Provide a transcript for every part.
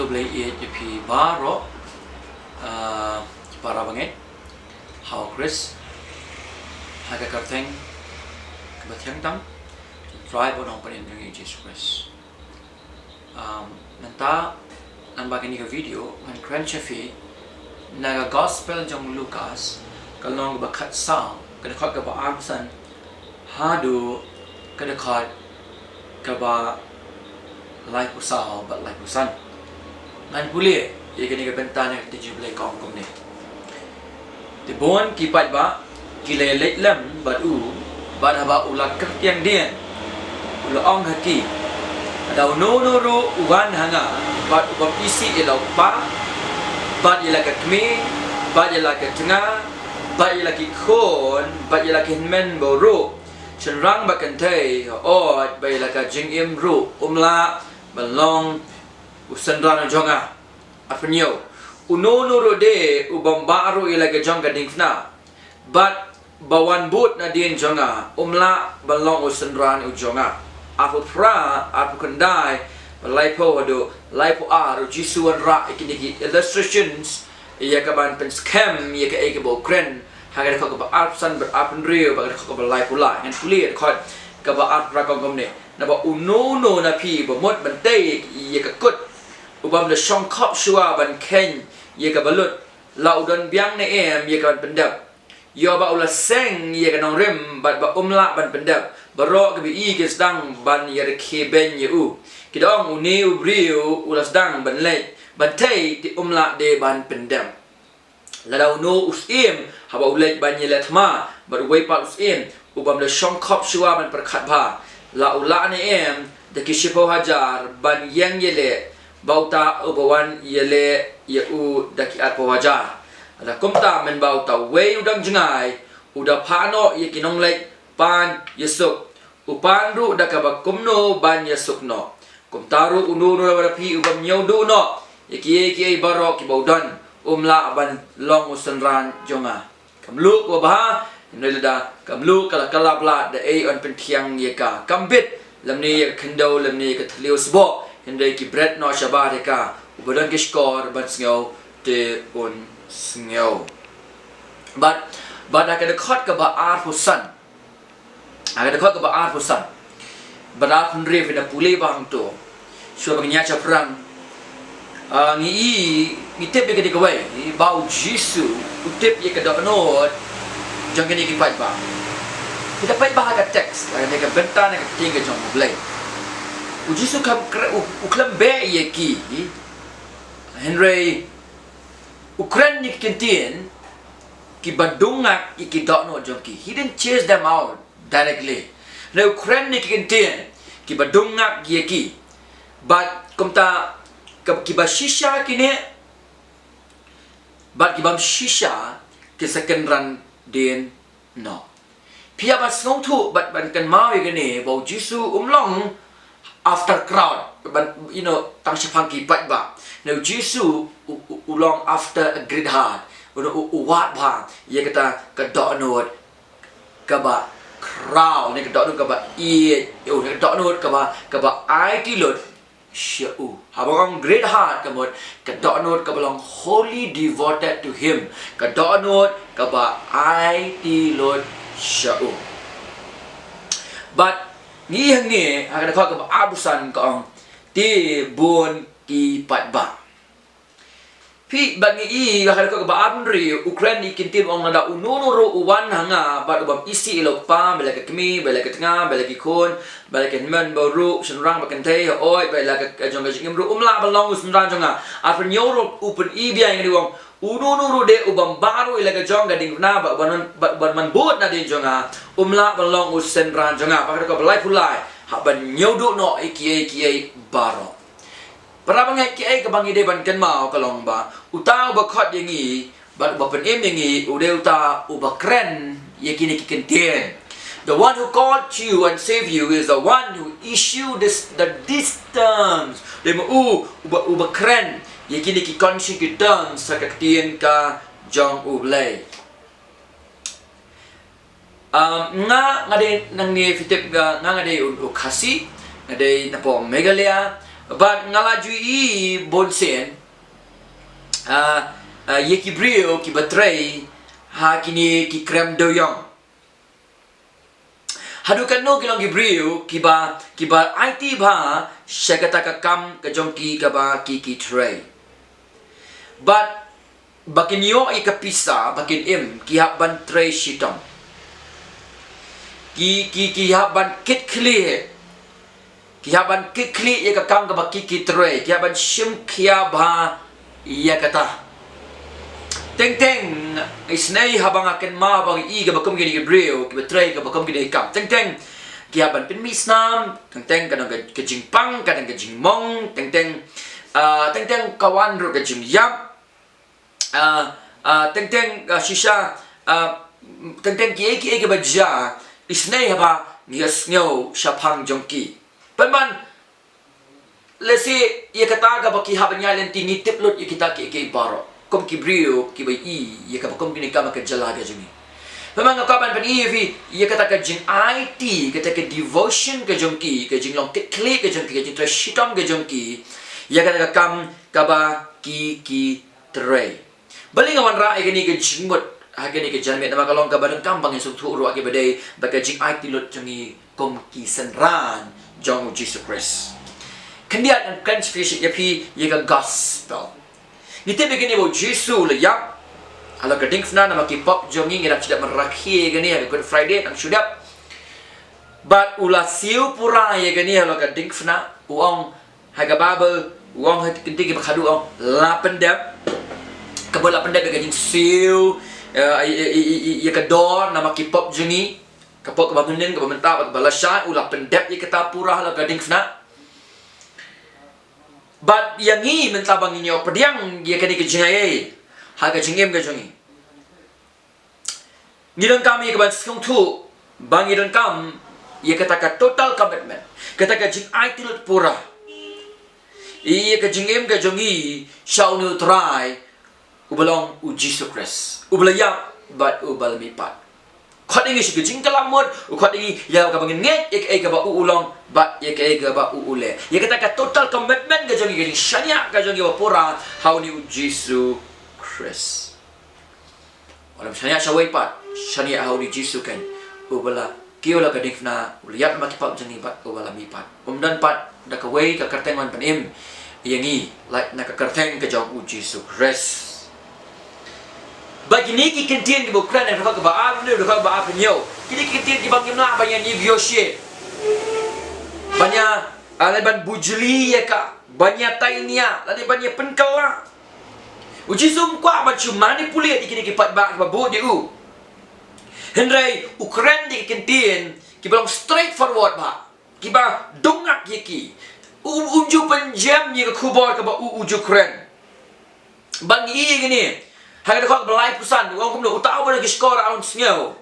kyo blay it pi baro para banget how Chris haga karteng kebathyang tam try po nong panin ng Jesus Christ nanta ang bagay ni video ng Crenchafi na gospel jong Lukas kalong bakat sa kada khat ka ba amsan hadu kada khat ka ba lai pusao ba lai pusan ngan puli ye kani ka bentana ka tijublay kong kong ni ti bon ki pat ba ki le le lam ba u ba ba ulak kertiang dia ula ong haki ada no ru uwan hanga ba ubam isi ilo pa ba ila ka kmi ba ila ka tengah ba ila ki khon ba ila ki men bo ru synran ba kan thai ot ba ila ka jing im ru umla balong synran jonga apnyo uno ru de ubam baru ila ka jong gading fna but bawan but na din jonga umla balong synran u jonga apu pra apu kendai laipo ado laipo aro jisuan ra ikini illustrations ia ka ban pen scam ia ka ekebo kren haga ka ba arpsan ber apen rio ba ka ba laipo la and clear khot ka ba art ra kong ne na ba uno na pi ba mot ban te ia ka kut ubam le shong khop shua ban ken ia ka balut la udon biang ne ia ka ban pendap yo ba ula seng ia ka nong rem ba umla ban pendap baro ka bi i ke sedang ban ia ke ben ye u kidong uni ubrio ulas dang ban le ban te di umla de ban pendam la da no usim haba ulet ban ye letma bar wei pa usim ubam le shong khop shua ban perkhat ba la ula ne em de kishipo hajar ban yang ye le bauta ubawan ye le ye u daki apo hajar ada komta men bauta wei udang jengai uda phano ye kinong le pan yesuk upan ru da ka ba kumno ban yesuk no kum taru unu ra pi ubam nyau du no iki baro ki baudan umla ban long synran jonga kamlu ko ba nilda kamlu kala kala bla da ei on pentiang ye ka kambit lamni ye khando lamni ka thlio sbo hindai ki bread no shaba de ka ubadan ki skor ban sngo te on sngo but da ka de khot ka ba ar fusan aga de khot ka ba ar fusan bada pun rev na pule bang to so bagnya cha perang ngi tip ye ke kawai bau jisu utip ye ke donot jang ke ni ki pai ba kita pai ba ka text ne ka benta ne ka ting ke jong blai u jisu kam u klam be ye ki henry ukran ni kentien ki badungak ki donot jong ki he didn't chase them out directly na Ukraine ni kentien ki badungak ye ki but kumta ki ba shisha kini but ki bam shisha ki second run din no pia ba song tu but ban kan mau ye ni bau jisu umlong after crowd but you know tang shapang ki pat ba no jisu ulong after a great heart wat ba ye kata ka donot ka ba crowd ni kedok ka ba i ni kedok ka ba ai ti lot shau habang great heart kamot kedok ka belong wholly devoted to him kedok ka ba ai ti lot shau but ni hang ni ada ka ba abusan ka ti bon ki pat ba pi bagi i bakal ko ba amri Ukraine ikintim ong nada ununuro uwan hanga ba ubam isi ilo pa bela ka kmi bela ka tanga bela ki khon bela ka men boru synran ba kan thai oi bela ka jong ka jingim ru umla balong synran jonga after nyoro upun i bia ngi wong ununuro de ubam baru ila ka jong ka ding na ba ban man bot na din jonga umla balong synran jonga bakal ko balai pulai ha ban nyodo no iki baro para bangai ki ai ka bangi de ban kan mau kalong ba utau ba khot yang i ba pen em yang i ude uta uba kren ye kini ki kentien the one who called you and saved you is the one who issued these terms de mu uba kren ye kini ki konsi ki terms sa ka tien ka jong ublay nga de nang ni fitip nga de u khasi nga de na po megalia But ngalajui bonsen ye ki brio ki batray ha kini ki krem doyong. Hadukan no kilong ki brio ki ba IT ba syakata ka kam ka jongki ka ba ki tray. But bakin yo ay kapisa bakin ki haban tray shitong. Ki haban kit clear. Ki haban kit clear ya ka kam ka ba ki tray. Ki haban shim kia ba ya kata. Teng isnay habang akin ma bang iga bakom gini brio ki tray ka bakom gini kam. Teng ki haban pin misnam. Teng kadang ka jingpang kadang ka jingmong. Teng kawan ro ka jingyap. Shisha ki baja isnay haba niyas nyaw syapang jongki panman lesi ye kata ga baki haban yalen tingi tiplot ye kita ki baro kom ki brio ki bai ye ka kom kini kama ka jalaga jumi panman kapan pan ye kata ka jing IT kata ka devotion ka jongki ka jinglong kli ka jongki ka jing shitom ka jongki ye kata ka kam ka ba ki tray. Balik ngawan rai gani ke jingmut hagani ke janmet nama kalong ka badang kambang yang sutu ru agi badai baka jing ai tilot jangi kom ki synran jong Jesus Christ. Kendiat and conspiration yapi yega gospel. Ni te begini bo Jesus le yap. Ala ka dingfna nama ki pop jongi ngira tidak merakhi gani ha Good Friday ang sudap. But ula siu pura ye gani ala ka dingfna uong haga babel uong ha kinti ki bakhadu ong lapendap. Kabola pendek gajing siu ya kador nama kipop jengi kapok kebangunan kebantar balasya ulah pendek ya kata purah la gading fna but yang ni mentabang ini opediang ya kani kejingai ha kejingem kejongi ngidon kami keban sekong tu bang ngidon kam ya kata total commitment kata kejing ai tilut purah iya kejingem kejongi syau nu try ubalong Jesus Christ ubalayap but ubalmipat khat ingi sig jing kalamot khat ingi ya ka bangin nget ek ba ulong but ek ba ule ya kata ka total commitment ga jongi gini shanya ka jongi wapura how ni Jesus Christ walam shanya shawai pat shanya how ni Jesus kan ubala kiola ka dikna uliat makipap jongi bat ubalamipat umdan pat da ka wei ka kartengon panim yangi like na ka karteng ka jong Jesus Christ. Bagi ni ki kentien ki bukan yang rakak baaf ni rakak baaf nyo. Kini kentien ki bangim lah banyak ni bioshe. Banyak aleban bujli ya ka. Banyak tainia, lade banyak penkala. Uji sum kwa macam mani pulia di kini ki pat ba ba bo di u. Hendrai Ukraine di kentien ki belong straight forward ba. Ki ba dongak ye ki. Uju penjam ni ke kubor ke ba uju Ukraine. Bang i gini. Hagad ko belai pusan, wong kumlo utaw ba nag-score aon sngaw.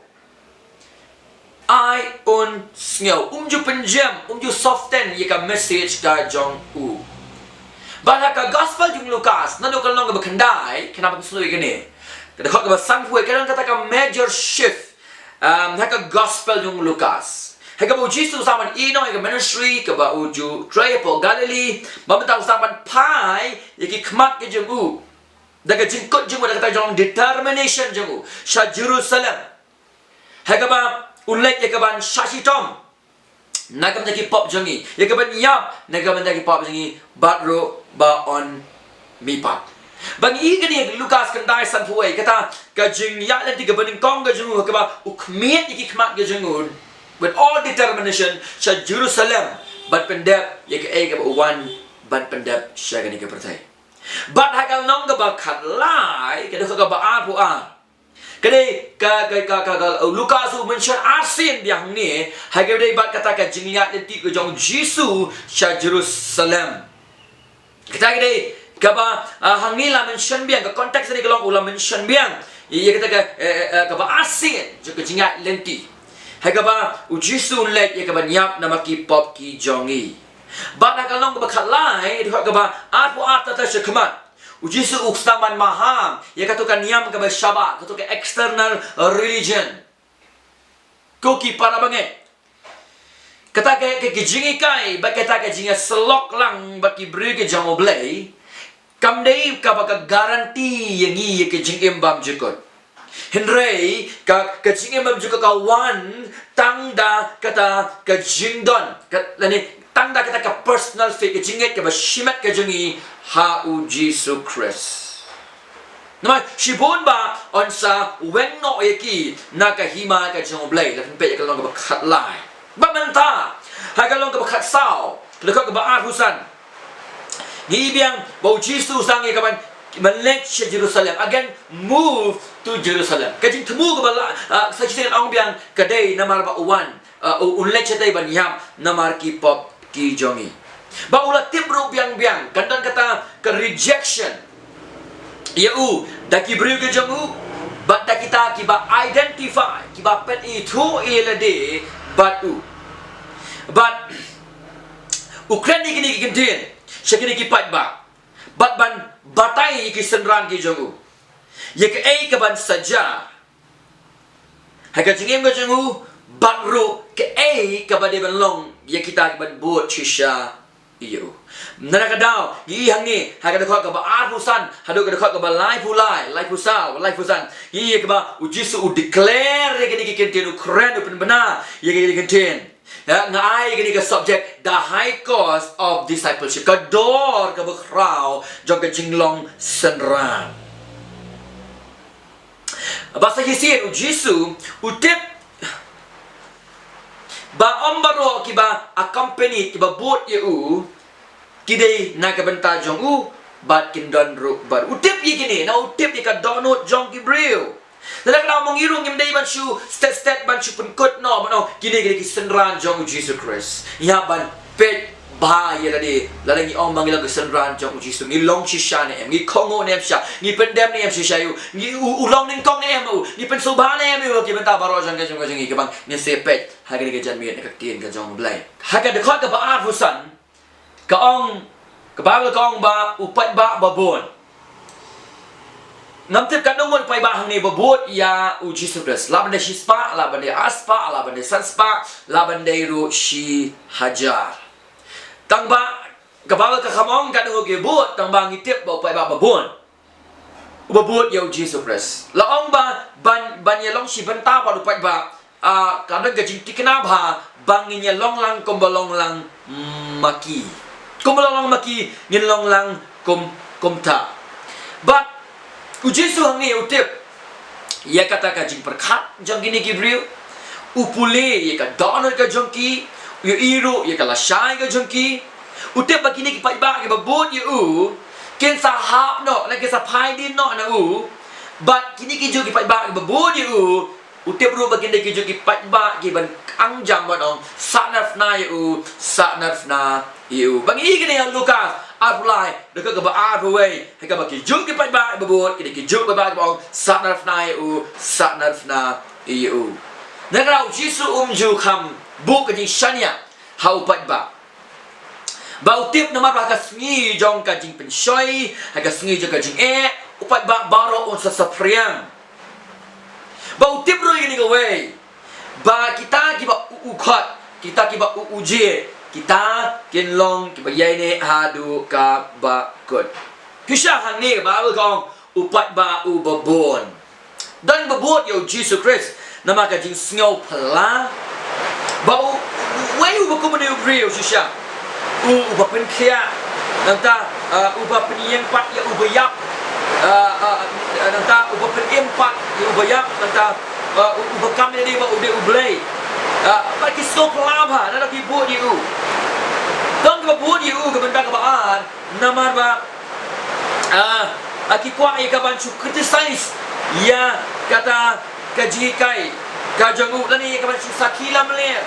I on sngaw. Umju penjam, umju soften ye ka message ka jong u. Bala ka gospel jung Lukas, nando ka long ba kandai, kenapa suluy gani. Kada ko ba sangpuy kadang kata ka major shift. Haka gospel jung Lukas. Haka bo Jesus saman ino haka ministry ka ba uju tray po Galilee, mamataw saman pai ye ki kmat ke jong u. Daga jingkot jeng pada kata jong determination jengu sha Jerusalem hagaba unlek yakaban shashitom nagam daki pop jengi yakaban yap nagam daki pop jengi batro ba on mipat bang igani Lukas kandai sanpuai kata ka jing ya lan tiga bening kong ga jengu hagaba ukmiet iki kmat ga jengu with all determination sha Jerusalem bat pendap yaka one bat pendap sha gani ka pertai. But hagal nong ga bakat lai kada ka ba apu a kade ka Lukas mention asin diang ni hagal dei bat kata ka jingliat leti ko jong Jesus sha Jerusalem kita kade ka ba hangila mention biang ka konteks ni kalong ulam mention biang ia kata ka ba asin jo ka jingat lenti hagal ba Jesus let ia ka ba nyap nama ki pop ki jongi. Bana kalong ka bakalai di ka ba apu ata ta shikmat uji su ukstaman maham ya katukan niam ka ba shaba katukan external religion koki para banget kata ke jingi kai ba kata ke jinga selok lang ba ki bri ke jong oblay kam dei ka ba ka garanti yang i ke jing embam jukot Henry ka jing embam jukot ka one tangda kata ka jingdon lani tangda kata ka personal faith ke jinget ka ba shimat ka jingi ha u Jesus Christ nama shibon ba on sa wen no yaki na ka hima ka jong oblay la pe ka long ka khat lai ba manta ha ka long ka khat sao le ka ba arusan ni biang bau Jesus sang ka ban melek ke Jerusalem again move to Jerusalem ka jing temu ka ba sa jing ang biang ka dei namar ba uwan unlek che dei ban yam namar ki pop ki jongi ba ulat tip ru biang kandan kata ke rejection Yau, daki beri ke jangu, but daki kita kiba identify, kiba pet itu elade, but Ukraine ni kini sekini kipat ba, but ban batai ki synran ki jangu, ye ke ban saja, haka jengem ke jangu, but ru ke ke ban ban long, ye kita ban buat shisha. Iyo. Nana kadao, hang ni, haka dekot ka ba arusan, hado ka dekot ka ba life pusan. Iya ka ba ujisu declare ke ni kenten Ukraine pen bena, ye ke kenten. Ya ngai ke ni ka subject the high cost of discipleship. Ka dor ka ba krau jog ka jinglong synran. Basa hisin ujisu utip ba ombaro kiba accompany kiba boat eu kidei na ka benta jong bat kindon ru bar utip ye gini na utip ye ka donut jong kibreu na ka mongirong im dei ban shu step ban shu penkut no kini ki synran jong Jesus Christ ya ban pet ba ye tadi lalang ni ong mangilang ke synran jong Jesus ni long shisha ne ni kongo ne sha ni pendem ne shisha yu ni ulong ning kong ne ni pen subha ne ki benta baro jong ke jong ke bang ni sepet ha ke ke jan mi ne ka tien ka jong blai ha ka de khot ka ba afusan ka ong ba upat ba babon namtip ka nungon pai ba hang ni babot ya u Jesus Christ laban de shispa laban de aspa laban de sanspa laban de ru shi hajar tang ba ka khamong ka nungo ke bot tang ba ngitip ba upai ba babon babot ya u Jesus Christ la ong ba ban ye long shi benta ba upai ba kadang ka jing tikna ba bangin ye long lang kombolong lang maki kumulong maki ngilong lang kumta but ujisu hangi utip ya kata ka jing perkat jong gini gibriu upule ya ka donor ka jongki ya iru ya ka lasai ka jongki utip bagini ki paiba ke babut yu ken sahap no la ke sa pai din no na but kini ki jogi paiba ke babut yu utip ru bagini ki jogi paiba ki ban ang jam bon sanaf na yu Iu bang i kini Lukas apply dekat ke ba away haka ba ki juk ki pai ba babot ki juk ba bang satnaf na iu na rau jisu ju kham bu ka ji shania hau pai ba bau tip na ma ba ka sngi jong ka jing pen shoi haka sngi jong ka jing upai ba baro on sa sapriang bau tip ro ini away ba kita ki ba ukhat kita ki ba uje kita kinlong kibayay ni hadu ka bakot kisha hang ni ba kong upat ba ubabon dan babot yo Jesus Christ nama ka jing sngaw pala ba way ubakumani real shisha ubapen kya nanta ubapen yang pat ya ubayap nanta ubapen empat ya ubayap nanta ubakam ni ba ude ublay bagi stop lama nak dibuat you dan dibuat you ke benda kebaan nama ba aki kuat ia kaban cu criticize ya kata kajikai kajangu dan ia kaban cu sakila mele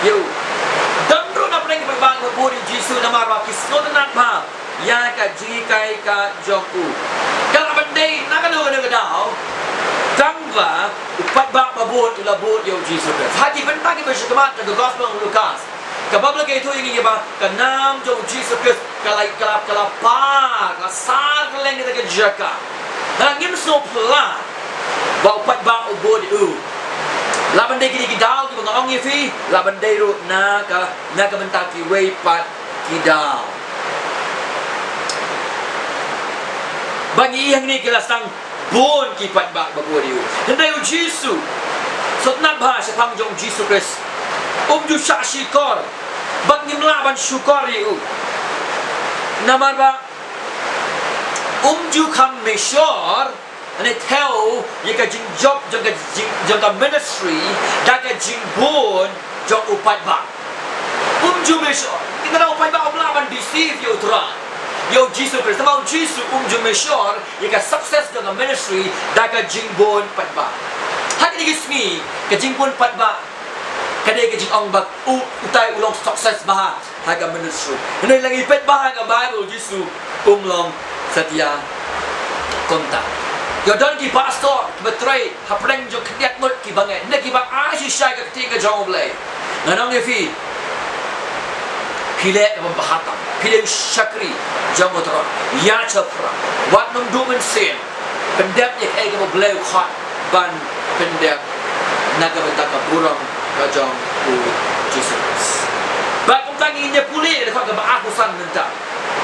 you dan ro na pernah kebang dibuat Jesus nama ba kisno dan ba ya kajikai ka jongku kalau benda nak ada dau tangga upat ba babot ulabot yo Jesus Christ hati benta ki bersyukurat ke gospel Lukas kabab lagi itu ini ba kanam jo Jesus Christ kalai kalapa kasar keleng kita ke jaka ngim so pla ba upat ba ubot itu laban de ki daw ki ngong ye fi la bandai ru na ka bentak ki wei pat ki dao. Bagi yang ni kila sang bon ki pat ba babu diu. Hendai u Jisu. Sot nat ba se pang jong Jisu Christ. Ju syak syukur. Bag ni melaban syukur diu. Namar ba ju kam mesyur ane tell ye ka jing job jong ka ministry da ka jing bon jong upat ba. Ju mesyur. Kita dah upat ba melaban deceive you tra. Yo Jisu Christ, mau Jisu ju mesyur ye ka sukses jong ka ministry da ka jing bon pat ba. Hak ni gismi ka jing bon pat ba. Kadai ke jing ong bak utai ulong sukses bah haga ministry. Ini lagi pet bah haga Bible Jisu long setia kontak. Yo don ki pastor betray hapreng jo kediat mut ki bangai. Nek ki bang ashi syai ka ketika jong blai. Nganong ye fi pile ke bahatam. Pile syakri jong motor. Ya chapra. Wat num du men sen. Pendap ye kai ke blai khat ban pendap naga betaka burang kajang Jesus. Baik tangi nya pulih dekat ke aku san mentah.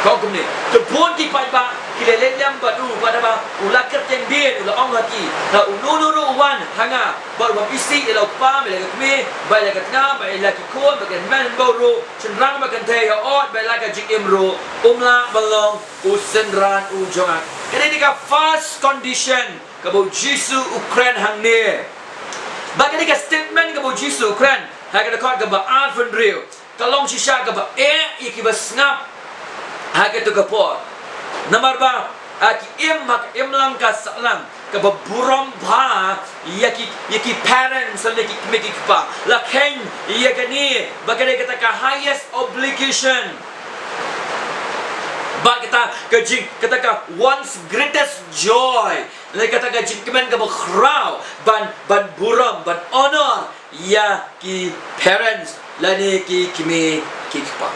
Kau kemni. Tebon di pai ba kile lelem badu pada ba ulakat yang dia ula ong hati. Na ununu wan hanga baru isi ila pa mele kme ba ya katna ba ila ki kon ba kan man baru synran ba kan te ya ot ba la ka jik imro umla balong synran jonga. Kini ka first condition kabo Jesus Ukraine hang ne. Bagi ni statement ke Jisu Ukraine, hak dekat ke Advent real. Kalau sisa ke iki besngap, hak itu ke por. Nomor ba, aki lang ka salam ke buram ba, yaki parents lagi meki pa. Lakin yakani bagi kita ke highest obligation. Bagi kita ke one's greatest joy. Lai kata ka jingkemen ka crowd ban buram ban honor ya ki parents lani ki kimi ki pa.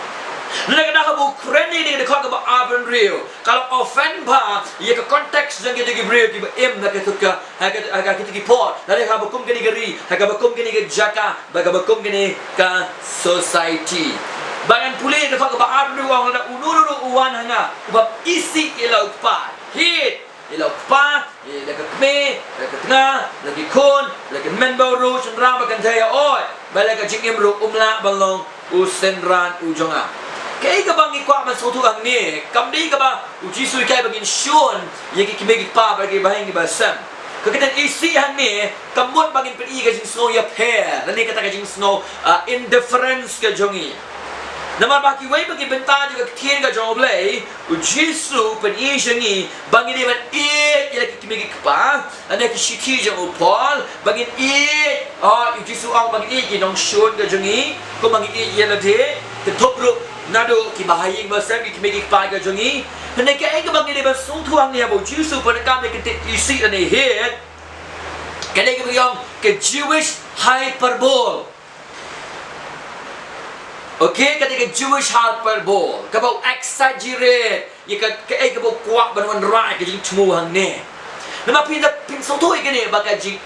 Lai kata ka bu kreni ni ka ka ba urban real. Kalau offend ba ya ka context jang ki real ki em na ka tuka ha ka ki pot. Lai ka bukum kini geri, ha ka bukum kini ke jaka, ba ka bukum kini ka society. Bagan pulih ka ka ba urban real na unuru uwan hanga ubab isi ila upa. Hit ila pa ila kme ila tengah lagi kon lagi men baru synran makan jaya oi bala ka jingim ru umla balong synran jonga kai ka bang ikwa man sotu ang ni kamdi ka ba Jisu kai bagin shon yagi kme pa bagi bahing ba sam kakitan isi han ni kamot bagin pedi ka jing snow ya pair ni kata ka jing snow indifference ka jongi. Nama baki wei bagi bentar juga ketian ka jong blai Jisu pen isengi bangi dia ban ila kimi pa ane ki shiti jong Paul bangi Jisu ang bangi ki nong shon ka jongi ko bangi ila de ke topru nado ki bahaying ba sam ki kimi pa ka jongi ane ka ai ka bangi dia ban sung tuang ni abo Jisu pen ka me ke isi ane head kale ka yang ke Jewish hyperbole. Okay, ketika Jewish hyperbole, kabau exaggerate, ya kabau kuat banwan rai ke jing cemu hang ne. Nama pin soto ikene baka jing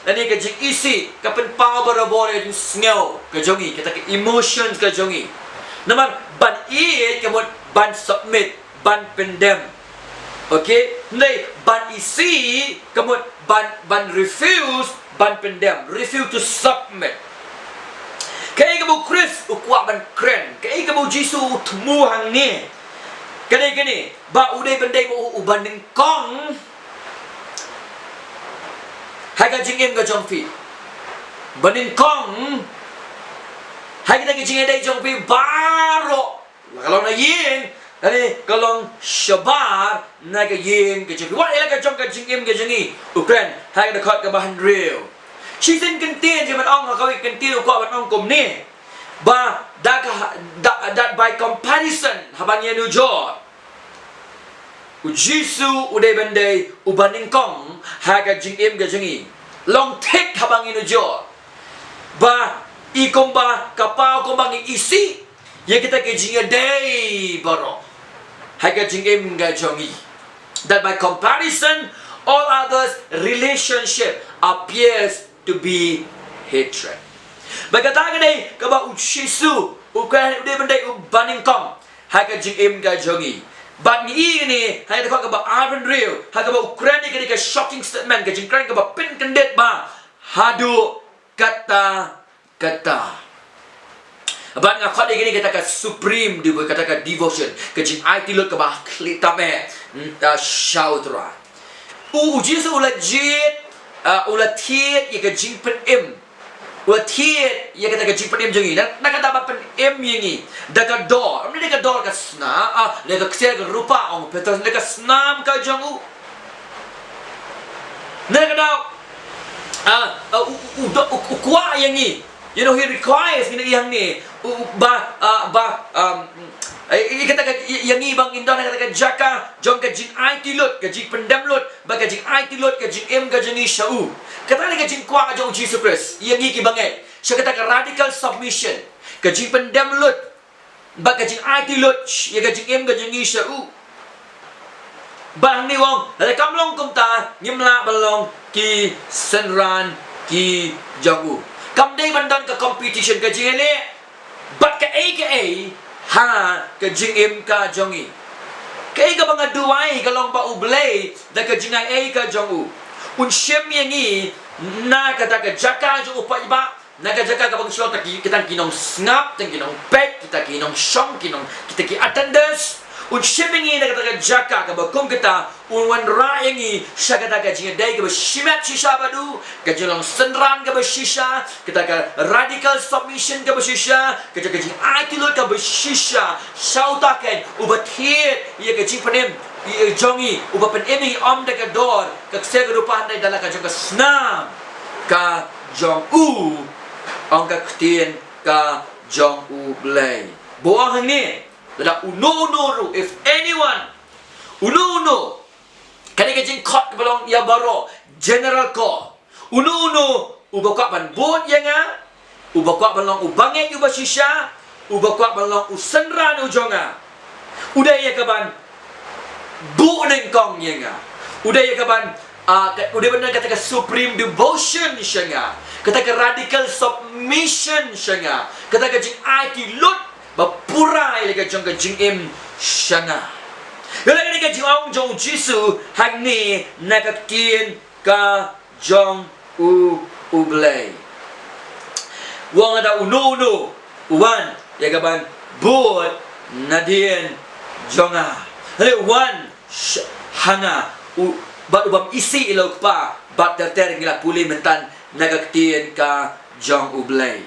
dan ni ke jing isi, kapen pau barabore jing sngow ke jongi, kata ke emotions ke jongi. Nama ban kabut ban submit, ban pendem. Okay, ndai ban isi kabut ban refuse, ban pendem, refuse to submit. Kaya kamu Chris ukuak ban kren. Kaya kamu Jisu temu hang ni. Kani ba udai bandai mo uban ning kong. Haga jingim ka jongfi. Banin kong. Haga kita jingim dai jongfi baro. Kalau na yin, kalau shabar na ka yin ka jongfi. Wat ila ka jong ka jingim ka jingi. Ukren haga dekat ka bahan real. Season kentin je ong kau kentin ko ban ong kom ni ba that by comparison habangnya nu jo Jisu udai bandai ubaning kong haga jingim ga jingi long tek habangnya nu jo ba ikom ba kapau ko bangi isi ye kita ke jinga dai baro haga jingim ga jongi that by comparison all others relationship appears to be hatred. Berkata ni kaba uchisu ukan dia bendai baning kong. Hai ka jing im ka jongi. But ni ini hai ka kaba Iron Real. Hai kaba Ukraine ni ka shocking statement ka jing kran kaba pin kandet ba. Hadu kata. Abang ngakot ini kata ka supreme dia kata ka devotion ka jing IT lot ka ba klitame shautra. Jisu ulajit ulathiet ya ka jing pen im. Ulathiet ya kata ka jing pen im jongi. Nak kata ba pen im yengi. Da ka door. Amni ka door ka sna le ka ksel ka rupa ong petos le ka snam ka jongu. Nak kata ukwa yengi. You know, he requires yang ni kata yang ni bang Indon kata jaka jong ka jing IT lot ka jing pendam lot ba ka jing IT lot ka jing M ka jing shau kata ni ka jing kwa jong Jesus Christ yang ni ki bangai siya kata ka radical submission ka jing pendam lot ba ka jing IT lot ya ka jing M ka jing shau bang ni wong la kamlong kumta nyimla balong ki synran ki jong Kam day bandan ka competition ka jing ele. But ka ha ka jing im ka jongi. Ka ka banga duwai ka long pa ublay da ka jing ai ka jongu. Un shem yangi na ka ta ka jaka jong upa iba. Na ka jaka ka bang shot kita kinong snap tang kinong pet kita kinong shong kinong kita ki attendance. Un shem yangi na ka ta ka jaka ka bagong kita un wan ra yangi sya ka ta ka jing day ka shimat shisha badu ka jing synran ka shisha kita ka radical submission ka shisha ka jing IT lot ka shisha shautaken ubat hit ya ka jing panem jongi ubat pen emi om da ka door ka se ka rupahan dai dala ka jong ka snam ka jong ong ka ktien ka jong blay boang hang ni Lada uno if anyone uno kani ka jing kot balong ya baro general ko uno ubakwa ban bot yanga ubakwa balong ubange uba shisha ubakwa balong usenran ujonga udaya kaban bu neng kong yanga udaya kaban udah benar kata supreme devotion syanga kata radical submission syanga kata jing IT lot bapurai le ka jong ka jing im syanga Kalau ni ka jong jong Jisu hang ni na ka kien ka jong blay. Wang ada uno wan ya kaban bot nadien jonga. Hele wan hanga bat ubam isi ilok pa bat ter ngila puli mentan na ka kien ka jong blay.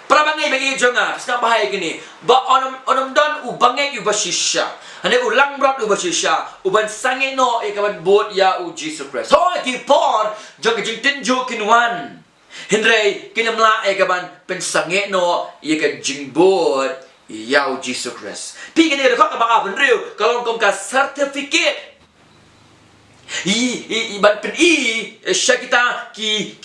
Prabangai bagi jonga, sekarang bahaya gini. Ba onam don ubangai ubashisha. Ane ulang berat ubashisha. Uban sange no ikaban bot ya Jesus Christ. Oh, kipor jong jing tinju kinwan. Hindray kinamla ikaban pensange no ika jing bot ya Jesus Christ. Pi gini rekod abang abang real kalau kau ka certificate ban pen sya kita ki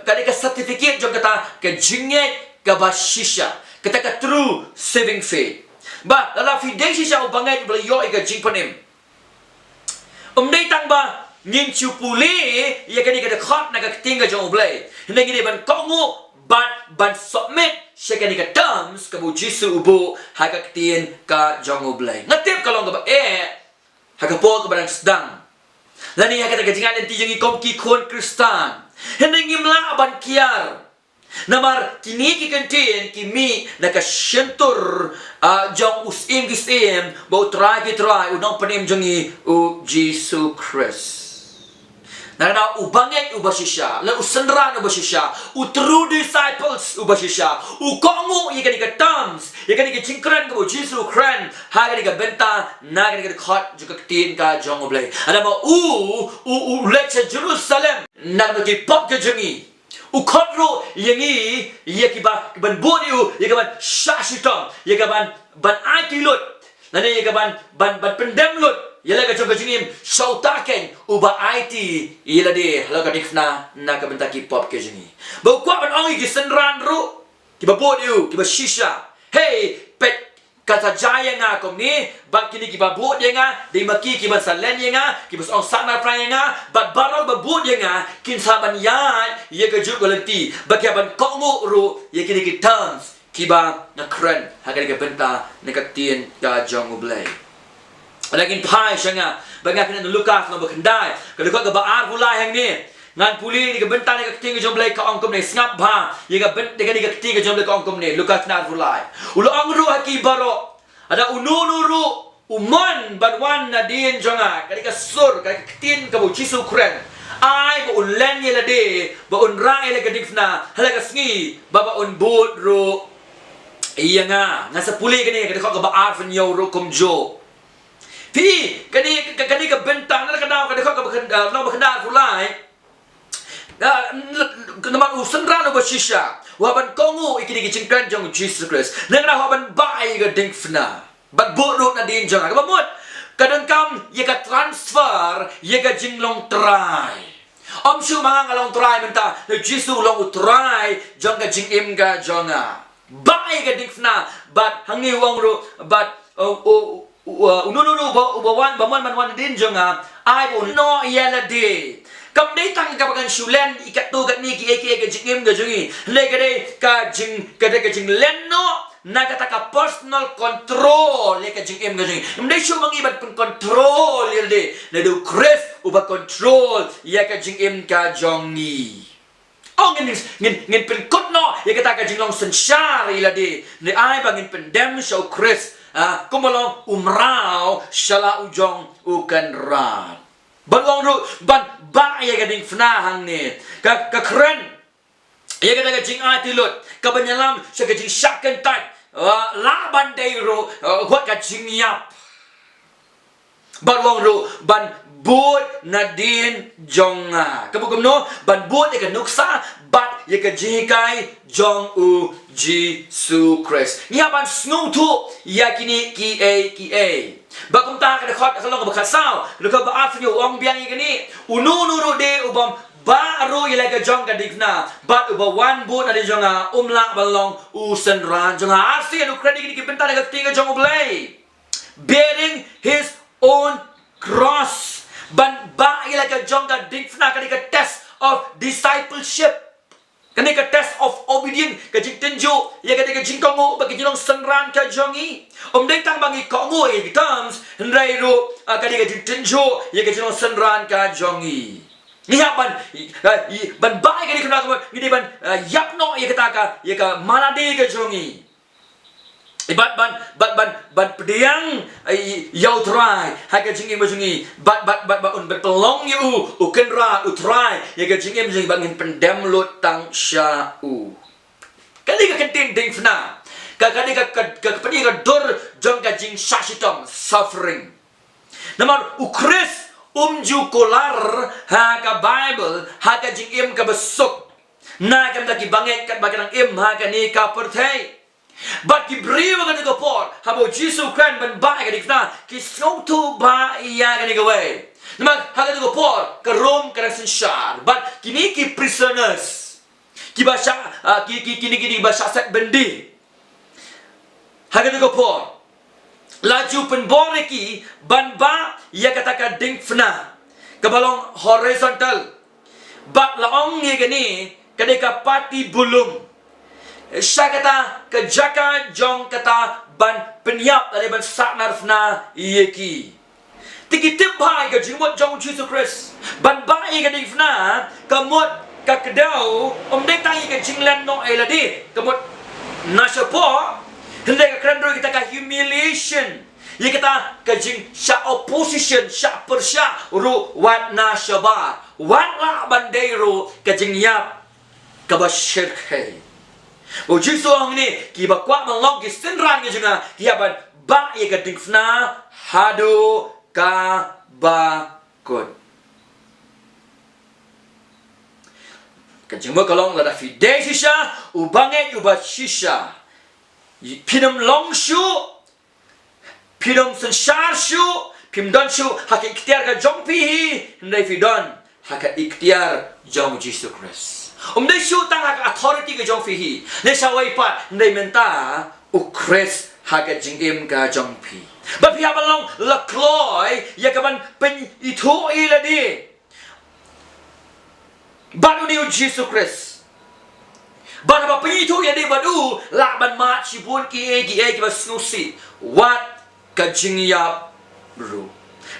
kali ka certificate jong kata ke jinget ka bashisha kata ka true saving faith ba la fidei shisha ubangai bela yo ka jing panem dei tang ba ngin chu puli ya kani ka khot na ka tinga jong blai hne gini ban kongu ban submit sya kani ka terms ka bu jisu ubu ha ka tien ka jong blai ngatip kalau ka ba ha ka po ka barang sedang Lani yang kata kejangan nanti yang ikom kikon Kristan. Hendak ngimla aban kiar. Namar kini kikantin kimi nakasyentur jong usim kisim bau try unang panim jongi Jesus Christ. Nana ubanget ubashisha, la usenran ubashisha, true disciples ubashisha, kongu ikan ikan terms, ikan ikan cingkran ke Jesus Christ, hagan ikan benta, nagan ikan khot juga ketin ka jong oblay. Ada ma lecha Jerusalem, nagan ikan pop ke jongi, khotro yangi, yakiba ban bodiu, yakaban shashitong, yakaban ban aitilot, nana yakaban ban pendem lot. Ialah kacau kacingim sautaken uba IT ialah dia kalau kadifna nak bentak K-pop ke jengi. Bau kuat ban ongi ki senran ru ki babot you ki shisha. Hey pet kata jaya nga kom ni bat kini ki babut dia nga di maki ki ban salen dia nga ki bas ong sana pra nga bat barol babut dia nga kin saban ya ye ka juk golenti bagi ban kongu ru ye kini ki terms ki ba na kren ha ka benta na ka tien ka jong ublay lagin pai sanga bagi kena Lukas no bakandai ka ka ba ar hulai hang ni ngan puli ni ka benta ni ka ting jom blay ka ong kom ni snap ba ye ka bent ni ka ting jom blay ka ong kom ni Lukas na fulai ulo ang ru haki baro ada unuru umon banwan na din jonga ka sur ka tin ka bu jisu kren ai ba un len ye la de ba un ra ye la ka difna hala ka sngi ba un bud ru iya nga sa puli ka ni ka ba ar fan yo ru kom jo pi kani ka benta na ka daw ka no ba kanda fulai naman synran ba shisha waban kongu ikini kichingkan jong Jesus Christ nengra waban bai ga dingfna bat burut na din jong ka bamut kadang kam ye ka transfer ye ka jinglong try shu mga ngalong try menta na Jesus long try jong ka jingim ga jonga bai ga dingfna bat hangi wong ru bat ununu ba man din jonga ai bo no yela de kam dei tang ka bagan shulen ikat tu kat ni ki ke jingim ga jungi le ka dei ka jing len no na kata ka personal control le ka jingim ga jungi mdei shu mangi bat control le de le do Chris uba control ya ka jingim ka jongi ngin pen kot no ya kata ka jinglong sensyar ila de ne ai bangin pendem show Chris kumolong umrao shala ujong ukan ran balong ru ban ba ya gading fnahang ni ka kren ya gada jing atilut ka banyalam sa jing syakan tat la bandai ru wat ka jing yap balong ru ban bud nadin jonga kabugum no ban bud ya ka nuksa bat ya ka jikai jong u Jesus Christ ni ban snu tu ya kini ki a bakum ta ka khot ka long ka sao ka ba afyo ong biang ni ununu de ubam baru ila ka jong ka digna bat uba one boot na de jonga umla balong synran jonga arsi anu kredi ki benta ka tinga jong blay bearing his own cross ban ba ila ka jong ka digna ka test of discipleship kani ka test of obedience ka jing tenju ya ka jing kongu bagi jong synran ka jongi dei tang bangi kongu e terms ndai ru ka jing tenju ya ka jong synran ka jongi ni ban bai ka kena ka ni ban yap no ya ka malade ka jongi ban pediang yau try ha ka jing imajungi bat un betolong yu kenra try ya ka jing imajungi bangin pendem lut tang sha kali ka kentin ding fna kali ka pedi ka dor jong ka jing shashitom suffering naman Chris umju kolar ha ka Bible ha ka jing im ka besuk na kam ta ki banget kat bagang im ha ka ni ka perthai but ki briwa ka ni ko por ha bo Jesus kan ban ba ka dikna ki song tu ba iya ka ni ko way naman ha ka ni ko por ka Rome ka sensyar but kini ki prisoners ki basha kini basha set bendi ha ka ni ko por laju penbore ki ban ba ia katakan ding fna kebalong horizontal bat laong ye gani kadeka pati bulum syakata kejaka jong kata ban penyap dari ban saknar fna ye ki tiki tip bai ka jingmot jong Jesus Christ ban ba ye gani fna kamot ka kedau dek tangi ka jinglan no eladi kamot nasyapo hendai ka krandro kita ka humiliation ya kita kajing sya opposition sya persya ru wat na syaba wat la bandai ru kajing yap kabashir hai o jisu ang ni ki ba kwa manglong ki synran ki junga ki ban ba ya ka dingfna hado ka ba kod kajing mo kalong la fide shisha ubange ubat shisha pinam long shu pidom sensyar shu pimdon shu hak ikhtiar ka jong pi ndai fidon hak ikhtiar jong Jesus Christ dai shu tang hak authority ka jong pi ne sawai pat ndai menta Christ haga jingim ka jongpi ba pia balong la kloi ya kaban pen itu ila di badu ni Jesus Christ ba ba pen itu ya di badu la ban ma chi bun ki ba snusi wat ka jingyap bro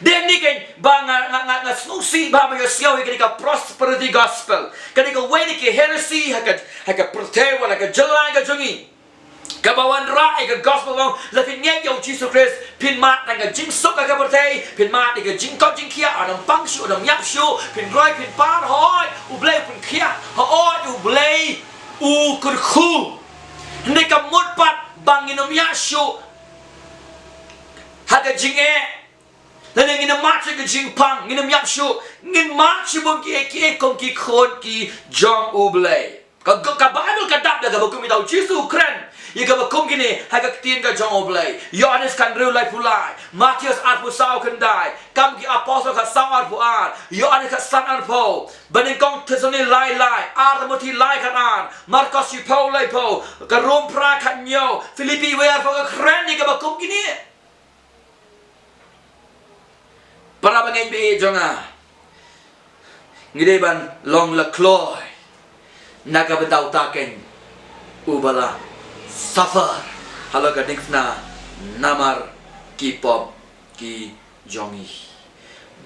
dan ni kan ba nga snusi ba ba yo siaw ka prosperity gospel kan ka way ni ki heresy haka protewa la ka jalan ka jongi kabawan rai ka gospel bang la fin nyek yo Jesus Christ pin mat ka jing sok ka bertai pin mat ka jing kau jing kia adam pang shu adam yap shu pin roi pin par hoi u blai pin kia hoi u blai u kur khu ni ka mut pat bang inom ya shu ha ka jing la ni ngin mat ka jing pang ngin yap shu ngin mat shu bong ki kong ki khon ki jong u blai ka Bible ka dap da ka bukum tau Jesus Christ Ika bakum gini, haga ketien ka jong oblay. Yohanes kan riu lai pulai. Matius arpu sao kendai. Kam ki apostol ka sao arpu ar. Yohanes ka san arpu. Beningkong tesoni lai. Artemuti lai kan an. Marcos yu po lai po. Ka rom pra kan nyo. Filipi we arpu ka keren ika bakum gini. Para bangin bi jonga. Ngide ban long la kloy. Naga betau taken. Ubala. Suffer halo gading na namar ki pop ki jongi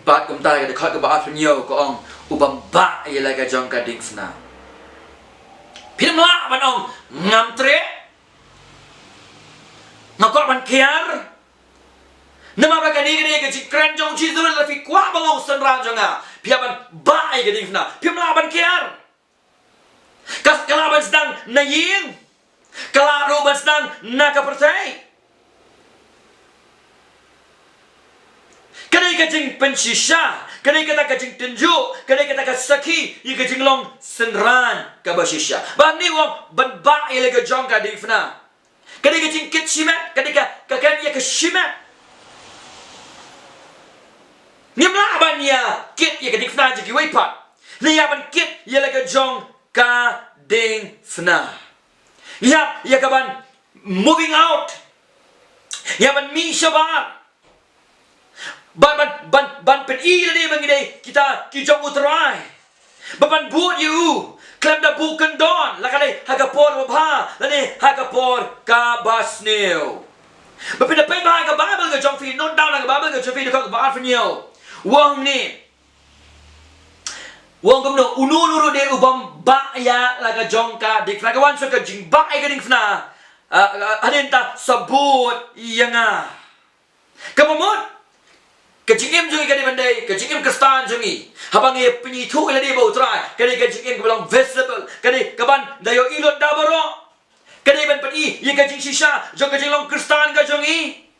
bat kum ta ga khat ka ba apnyo ko ong ubam ba ye la ga jong gading na phimla ban ong ngam tre ngakot ban kiar nama ba ka ni ga ji kran jong chi zu la fi kwa ba long san ra jonga phia ban ba ye gading na phimla ban kiar kas kala ban sedang na yin Kelaro basdang naka percaya. Kadai kajing pensisha, kadai kata kajing tunjuk, kadai kata kasaki, ia kajing long synran kabasisha. Bang ni wong benba ia lega jong ka difna. Kadai kajing kitshimat, kadai kakan ia kashimat. Nimla ban ia kit ia kadifna jiki weipat. Ni ban kit ia lega jong ka difna. Ya kaban moving out. Ya ban mi shabar. Ban pen ila ni mangide kita ki jong utrai. Ban buat you. Klem da bukan don. Lakale hagapor wabha. Lani hagapor kabasneo. Ban pen pe ba ka Bible ka jong fi non down ka Bible ka jong fi ka ba fa nyo. Wong ni Wong kumno unuru de ubam ba ya laga jongka dik flagawan so ka jing ba ay gading fna adenta sabut yanga kamamot ka jingim jungi kadi bandai ka jingim kastan jungi habang ye pini thu ila de bo try kadi ka jingim belong visible kadi kaban dayo ilot dabaro kadi ban pati ye ka jing shisha jo ka jing long kastan ka jungi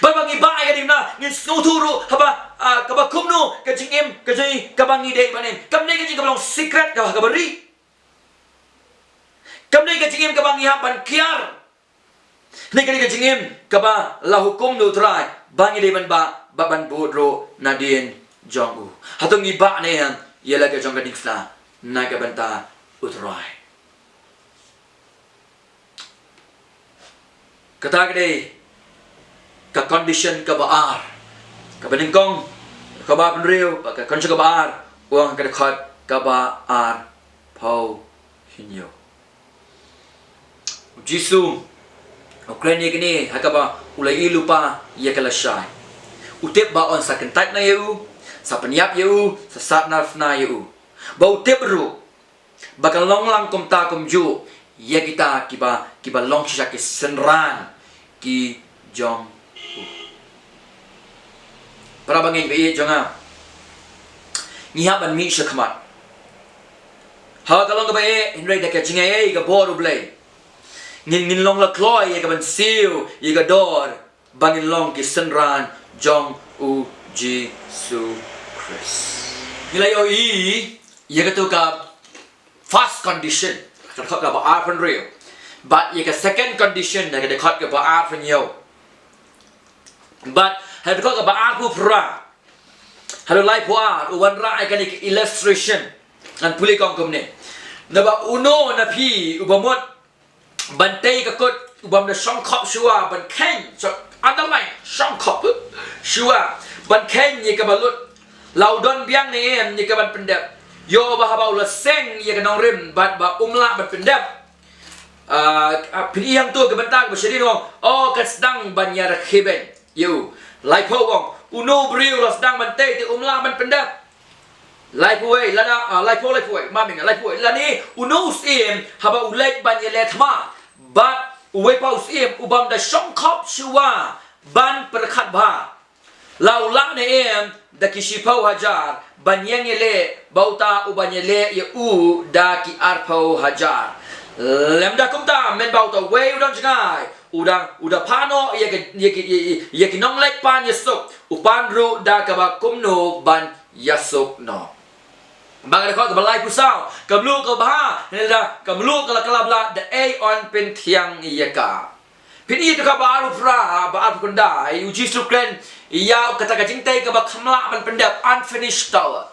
babang iba ay gading na ngin snuturu haba kaba kumno kajing em kajing kabang ide banem kamne kajing kabang secret ka kabari kamne kajing em kabang iha ban kiar ne kajing em kaba la hukum no trai bang ide ban ban bodro nadien jongu hatong iba ne yang yela ka jong kading fla na ka banta utrai kata gede ka condition ka baar ka beningkong ka ba penriu ka condition ka baar uang ka dekat ka baar pau hinyo jisu ukraine gini hakaba ulai lupa ya kala shai utip ba on sa kentat na yu sa penyap yu sa sat na yu ba utip ru bakal long lang kum ta kum ju ya kita kiba long shisha ki synran ki jong para bangin be jonga ngiha ban mi shakmat ha kalong ka be inrei da ka jingai ka boru blai ngin long la kloi ka ban siu ye ka dor bangin long ki synran jong u Jesus Christ nilai o ye ka tu ka first condition ka ka ba arpan real but ye ka second condition na ka ka ba arpan yo but had to talk about pra halo lai puar uwan ra kan illustration an puli kong kumne na ba uno na pi ubamot bantay ka kot ubam da shong khop shua ban khen so underline shong khop shua ban khen ye ka balut lau don biang ni em ye ka ban pendep yo ba ba ula seng ye ka nong rim ban ba umla ban pendep pini yang tu ke bentang bersedi wong oh ka sedang ban ya khiben you lai po wong uno bril la sedang ban te umla ban pendep lai puai lana lai puai maming lai puai lani unus im haba ulai ban yele thma but uwe paus im ubam da shong khop shua ban perkhat ba lau la ne em da kishipau hajar ban yang yele bauta uban yele ye u da ki arpau hajar lem da kumta men bauta we udang jangai udang pano ye ki nong lek pan yesuk upan ru da ka ba kumno ban yasuk no bang ada kau kebalai pusau keblu ke bah nela keblu ke kelabla the a on pen tiang iyaka pini tu ka baru pra ba kundai uji sukren iya kata ka jingtai ke ba khamla ban pendap unfinished tower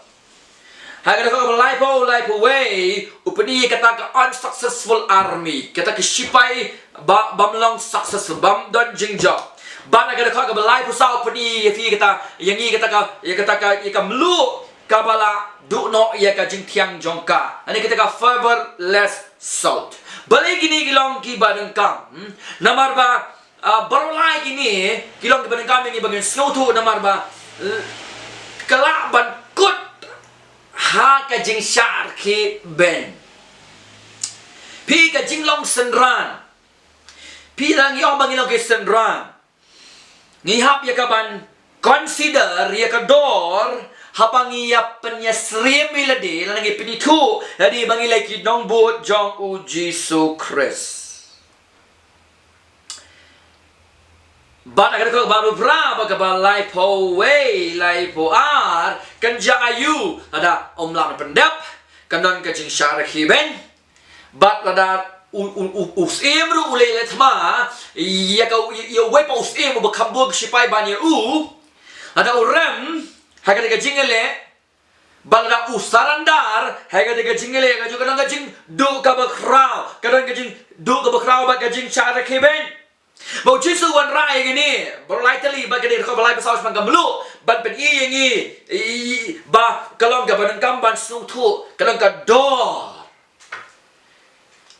haga kau kebalai po way upani kata ka unsuccessful army kata ke sipai ba bamlong successful bam don jingjong ban ada kau kebalai pusau pani fi kata yang i kata ka ikamlu kabala du no ia ka jing tiang jongka ani kita ka fiber less salt balik gini gilong ki badeng kam namar ba barolai gini gilong ki badeng kam ini bagian snow tu namar ba kelak ban kut ha ka jing syar ki ben pi ka jinglong synran pi lang yo bangilong ki synran ni hap ya ka ban consider ya ka dor hapangi ya penyesrim ilade langi penitu jadi bangi lagi nong bot jong u Jesu Kris bat agar kau baru berapa ke balai po way lai po ar kanja ayu ada omlam pendap kanon kajing syarhi ben bat lada usim ru ulele thma ya kau ya way po usim bekambur sipai banyak ada uram haga de jingele balda usarandar haga de jingele ga juga nang jing du ka bakrau kadang jing du ka bakrau ba jing cara keben bau jisu wan rai gini berlai tali ba gede ko balai pasau semang gamlu ban pen i yangi ba kalong ga ban kamban sung tu kadang ka do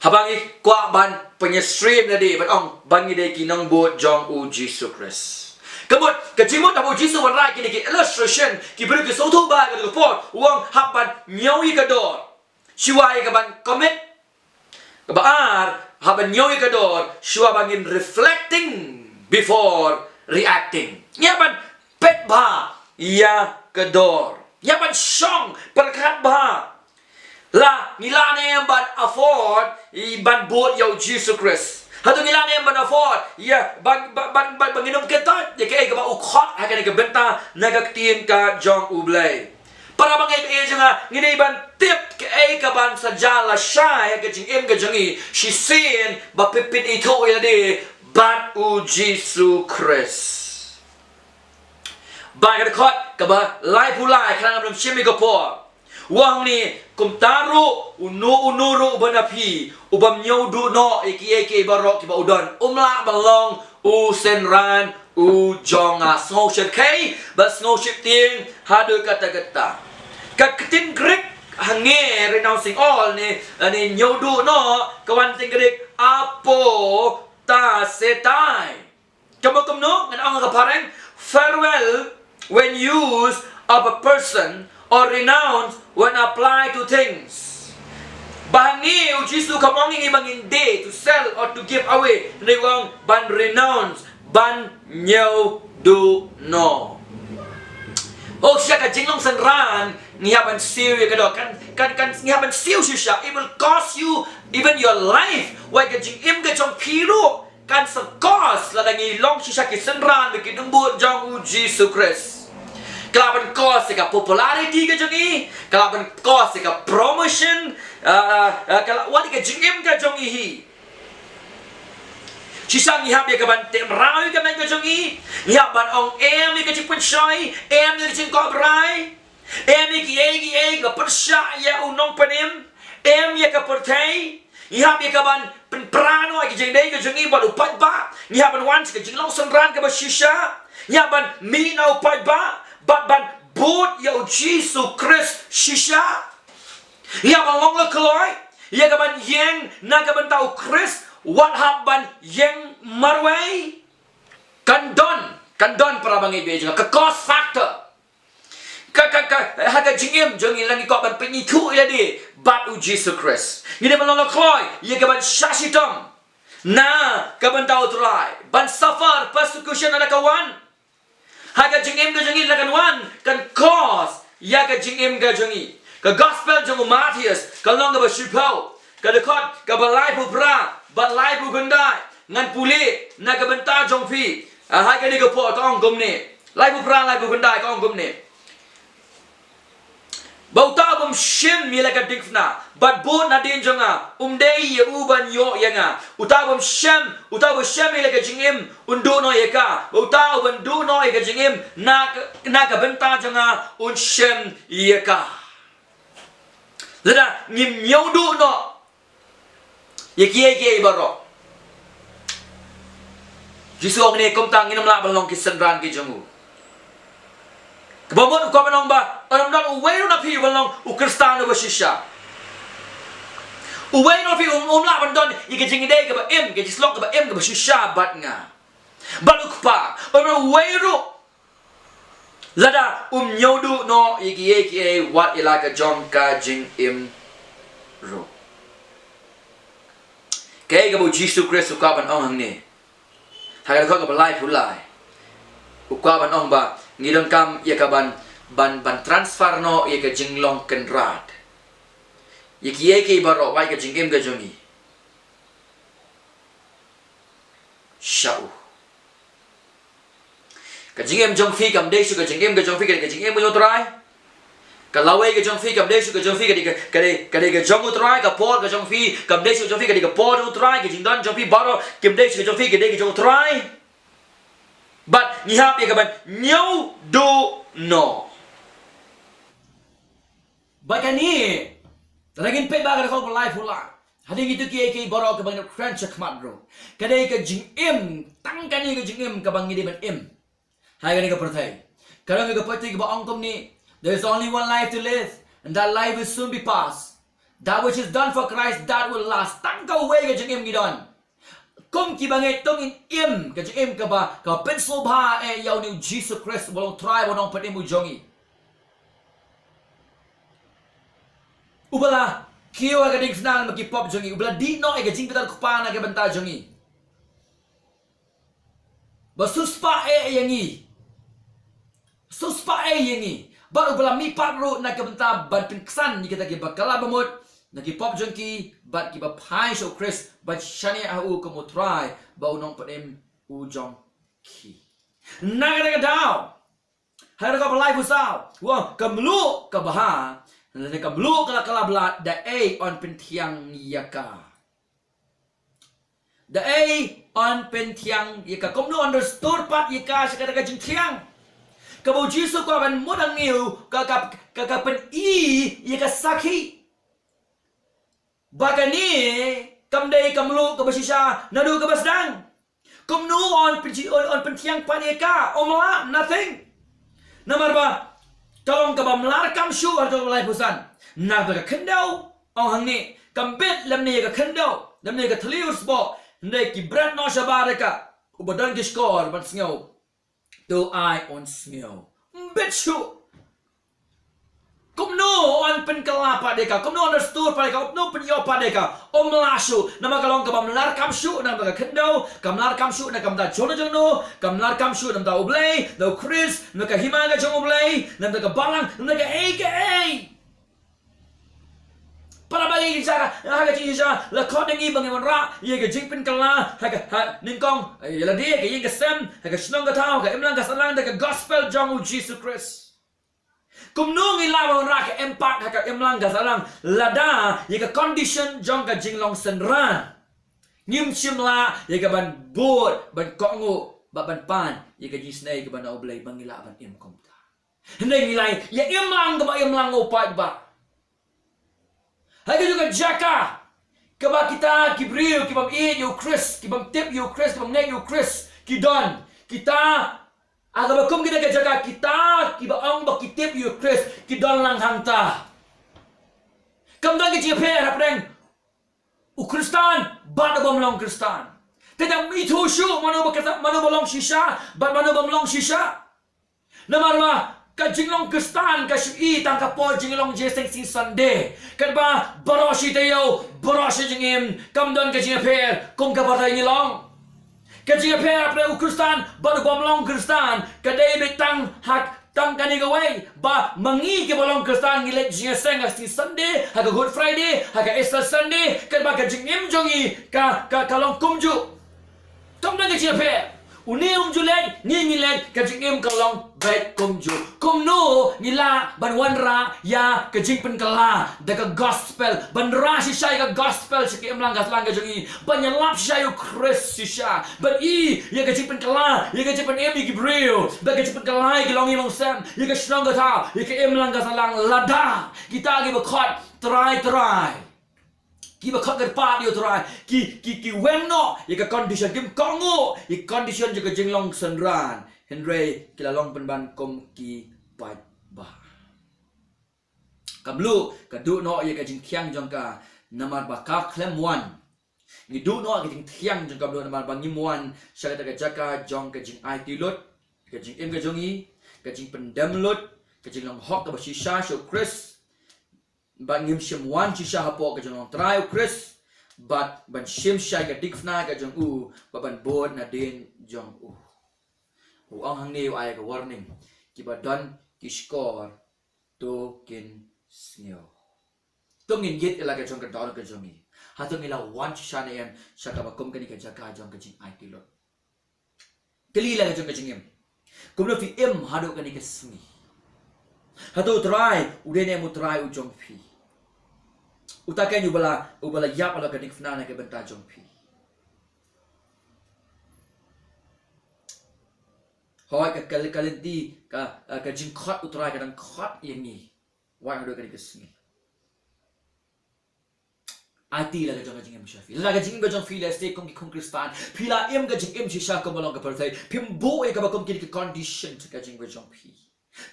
habangi kwa ban penyestream tadi ban ong bangi de kinong bot jong u Jesu Kris kemud kejimut abu Jesu wan rai kini ki illustration ki beri ke soto ba ke por uang haban nyawi ke dor siwai ke ban comment ke baar haban nyawi ke dor siwa bangin reflecting before reacting nyaban pet ba ya ke dor nyaban song perkat ba la nilane ban afford ban bot yau Jesus Christ hatu nilane ban afford ya ban banginum ketat ya ke ba ukhot ha ke benta naga tin ka jong ublay para bangai e janga ngini ban tip ke ka ban sajala shy ke jing em ke jangi she sin ba pipit ito ila de bat u Jesus Christ ba ke khot ka ba lai pulai khang am chimi ko po wang ni kum taru unu banapi ubam nyau du no eki barok ki ba udon umla balong u synran u jonga snow ship kai ba snow ship ting hadu kata kat ketin grek hange renouncing all ni nyau du no kawan ting grek apo ta setai kamu no ngan ang kapareng farewell when used of a person or renounce when apply to things. Bahangi ujisu kamonging ibangin day to sell or to give away. Niwang ban renounce ban nyau do no. Oh siya ka jinglong synran ngihaban siu ya kado kan ngihaban siu siya it will cost you even your life. Why ka jing im ka jong piru kan sa cost ladangi long siya ki synran bikin umbut jong u Jesus Christ. Kalaban kos ka popularity ka jongi, kalaban kos ka promotion, kalau wadi ka jingim ka jongi hi. Sisang ihap ya ka ban tem rawi ka man ka jongi, ihap ban ong em ka chipun shoy, em ka chin ko brai, em ki ka persya ya unong panim, em ya ka pertai, Ihap ya kaban penprano ke jeng dei ke jengi ba upat ba. Ihap ban wan ke jinglong synran ke ba shisha. Ihap ban mi na upat ba. Ban bot ya Jesus Christ shisha. Ihap ban long le keloi. Ya kaban yang na kaban tau Christ what hap ban yang marwai. Kandon para bangi be juga ke cost factor. Haga jingim jongi langi kau ban penyitu ya di bat u Jesus Christ. Ni dia melolo kloi, ia kaban shashitom. Na kaban tau try, ban suffer persecution ada kawan. Haga jingim ke jongi lakan wan kan cause ya ka jingim ke jongi. Ke gospel jongu Matthias, kalong ke bersipau, ke dekat ke balai pu pra, balai pu gendai, ngan puli na kaban ta jong fi. Haga ni ke po tong gumni. Lai pu pra lai pu gendai tong gumni. Bauta bum shim mi laka dikfna but bon na din jonga umdei ye uban yo yanga uta bum shem mi laka jingim undo no yeka bauta uban do no yeka jingim na ka benta jonga un shem yeka lada ngim nyodu no yeki baro jisu ngne komtang inam la balong ki synran ki jongu Kebomot ukau benong ba, orang dan uwei na pi benong ukristano bersisha. Uwei na pi umla bandon ike jingide ke ba ke jislok ke ba ke bersisha bat nga. Baluk pa, orang uwei ru. Lada nyodu no ike wat ilaka jong ka jing ru. Kaya ke bu Jesus Christ ukau benong hang ni. Haga kau ke belai pulai. Ukau benong ba. Ngidon kam ya ka ban transfer no ya ka jinglong kenrat. Ya ki baro wai ka jingim ga jongi. Shau. Ka jingim jong fi kam desu ka jingim ga jong fi ka jingim mo trai. Ka lawai ga jong fi kam desu ka jong fi ka jong trai ka por ka jong fi kam desu jong fi ka por trai ka jingdon jong fi baro kam desu ka jong fi ka jong trai. But ngihap ya kaban nyaw do no. Bakani lagin pe baga ko life hula. Hading itu ki borok kabang French khmat bro. Kadai ka jing im tang kani ka jing im kabang ngidi ban im. Hai kani ka perthai. Karang ka pati ka ba angkom ni there is only one life to live and that life will soon be past. That which is done for Christ that will last. Tang ka way ka jing im ngidon. Kung kibangai tong in im ka jing im ka ba ka pencil ba yaw ni Jesus Christ bolong try bolong pati mo jongi. Ubala kiyo ka ding snang makipop jongi ubala di no ka jing betal kupana ka banta jongi. Basuspa yangi. Suspa yangi. Baru ubala mi patro na ka banta ban pinksan ni kita ki bakala bamot. Nagi pop junkie, but kiba pai show Chris, but shani ahu kamu try, ba unong padim ujong ki. Naga daw. Hari ka balai pusau. Wah, kamlu kabaha. Nanti kamlu kala bla da a on pentiang yaka. Da a on pentiang yaka. Kamlu understood pat yaka sekata kajing tiang. Kabu jisu ko ban mudang niu ka pen i yaka saki. Bagani kamdai kamlu ke bersisha nadu ke basdang kamnu on pentiang paneka omla nothing nomor ba tolong ke bamlar kam shu atau lai pusan na ke kendau ong hang ni kambit lam ni ke kendau lam ni ke tlius bo ndai ki brand no shabareka ubadan ki skor ban sngo do I on sngo bet shu Kumno on penkala padeka, kumno understood padeka, kumno penyo padeka, omlashu, nama kalong kabam lar kamshu, nama ka kendo, kamlar kamshu, na kamda jono jono, kamlar kamshu, nama ta oblay, no Chris, nama ka himaga jong oblay, nama ka balang, nama ka aka. Para bagi cara, haga cisa, la kodengi bangi ra, ye ka jing penkala, haga ningkong, la dia ka ye ka sem, haga snong ka tao, ka imlang ka salang, ka gospel jong Jesus Christ. Kumnung ilaw rak empat haka imlang gasalang lada yaka condition jong ka jinglong synran ngim chimla yaka ban bot ban kongo ban pan yaka jisnai ka ban oblay bangila ban im komta hendai ngilai ya imlang ka ba imlang opat ba haka juga jaka Kaba kita kibril kibam eat you Chris, kibam tip you Chris, kibam ngek you Chris, kidon. Kita agak bakum kita kejaga kita kiba ong bak kitip you Chris, kidon lang hangta. Kamdang ke jipe rapeng Ukristan bad bomlong Kristan. Tidak itu syu manu berkata manu bolong shisha, bad manu bomlong shisha. Namarma ka jinglong Kristan ka shui tang ka po jinglong jeseng si Sunday. Kan ba baroshi tayo, baroshi jingim kamdang ke jipe kum ka batay nilong. Ka jipe rapeng Ukristan bad bomlong Kristan ka David tang hak tang kani gawai ba mangi ke bolong Kristan ngilet jeseng si Sunday ha Good Friday ha Easter Sunday kan ba ka jingim jongi ka kalong kumju tom na ke jepe uni umjulet ni ngilet ka jingim kalong bet kumju kumno ngila banwanra ya ka jingpen kala da ka gospel banra si shay ka gospel si ke mlanggas langga jongi banyalap shay Chris si sha but ya ka jingpen kala ya ka jingpen em Gabriel da ka jingpen kala gilong ilong sam ya ka strong ta ya ka em langgas lang lada kita gi bakot try ki bakot gerpa dia try ki wenno ya ka condition kim kongo ya condition juga jinglong synran Henry kilalong penban kom ki pat ba kamlu kadu no ya ka jing thiang jong ka namar ba ka klem wan ni du no ka jing thiang jong ka blu namar ba ngimwan sya ka jaka jong ka jing IT lut ka jing em ka jongi ka jing pendam lut ka jing long hok ka ba shisha show Chris ban ngim shim wan shisha hapo ka jong try Chris but ban shim shay ka dikfna ka jong ba ban bod na din jong ang hang niyo ay ka warning kiba don ki score to kin sneo tungin git ila ka jong ka don ka jongi hatong ila wan shana yan sa ka bakum ka ni ka jaka jong ka jing IT lo kali la ka jong ka jingim kumno fi im hado ka ni ka smi hato try udene mo try u jong fi utaken ubala yap ala ka dikfna na ka benta jong fi Hoi ka kalenti ka jing khot utrai ka dang khot yang ni wai hado ka dikesni ati la ka jong jing em shafi la ka jing ka jong fi la stay kong ki kong Kristan pila em ka jing em shisha ko malong ka pertai pimbo e ka ba kom ki condition ka jing ka jong fi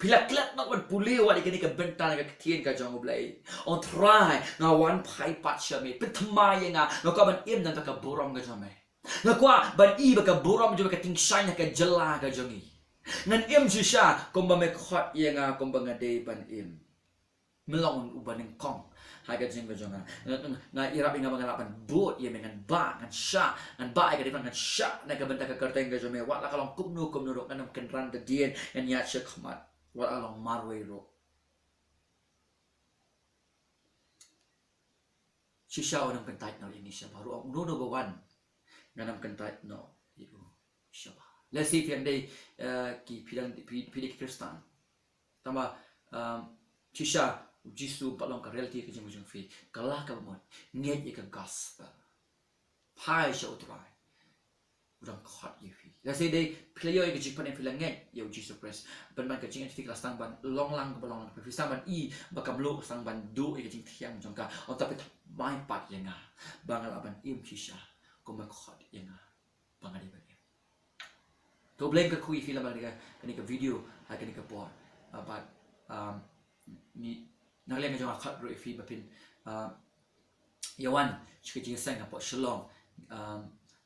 pila klat nak wan puli wa ni ka bentan ka tien ka jong blai on try na wan pai pat shame pitmai nga no ka ban em nan ka borom ka jong Nakwa ban i baka buram jo baka ting shine ka jela ka jongi. Nan im shisha komba me khot yenga komba ngade ban im. Melong uban ning kong. Hai ka jing ka jonga. Na irap inga mangalapan bot ye mengan ba ngan sha ngan ba ka dipan ngan sha na ka benta ka kerteng ka jome wa la kalong kumnu ro kanam ken ran de dien en ya che khmat. Wa along marwe ro. Shisha onam kan tait no ini sha baru no no bawan. Ganam kentai no itu siapa. Let's see if yang day ki pidik Kristan. Tama cisha jisu palong ka reality ke jeng fi kalah ka mon nget ka gospel. Pai sha utrai. Udang khot ye fi. Let's say day player ke jipan en filang nget yo jisu Christ. Ban ban ka jeng fi kelas tang ban long lang fi sang ban i bakam lo sang ban do ke jeng tiang jongka. On tapi mai pat yenga. Bangal ban im cisha. Kau khot yang pangadi bagi. Tu blame ke kui film bagi kani ke video, kani ke por. But ni nak lihat macam khot roi fi bapin. Yawan cikgu cikgu sang apa shalom.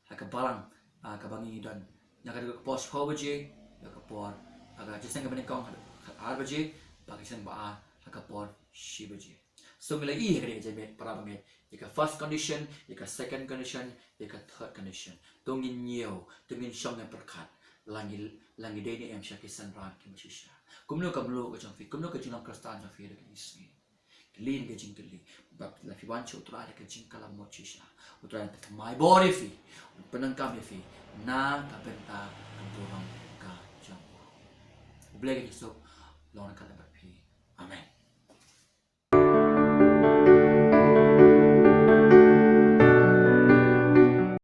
Hak balang ke bangi dan nak ada ke pos power je, nak ke por. Agak cikgu sang ke kong har baje, bagi sang ba hak por shi baje. So mula i kani ke para bangi. Jika first condition, jika second condition, jika third condition. Tungin nyew, tungin syong yang perkat. Langi deni em syaki synran ki masisya. Kumno kamlo ka jong fi, kumno ka jinglong Kristan jong fi da ki ismi. Lin ka jing kali. Bab la fi wan chu tra ka jing kala mo chisha. Utra ta my body fi. Penangkam ya fi. Na ka benta ka burang ka jong. Ublega ki sok lona kala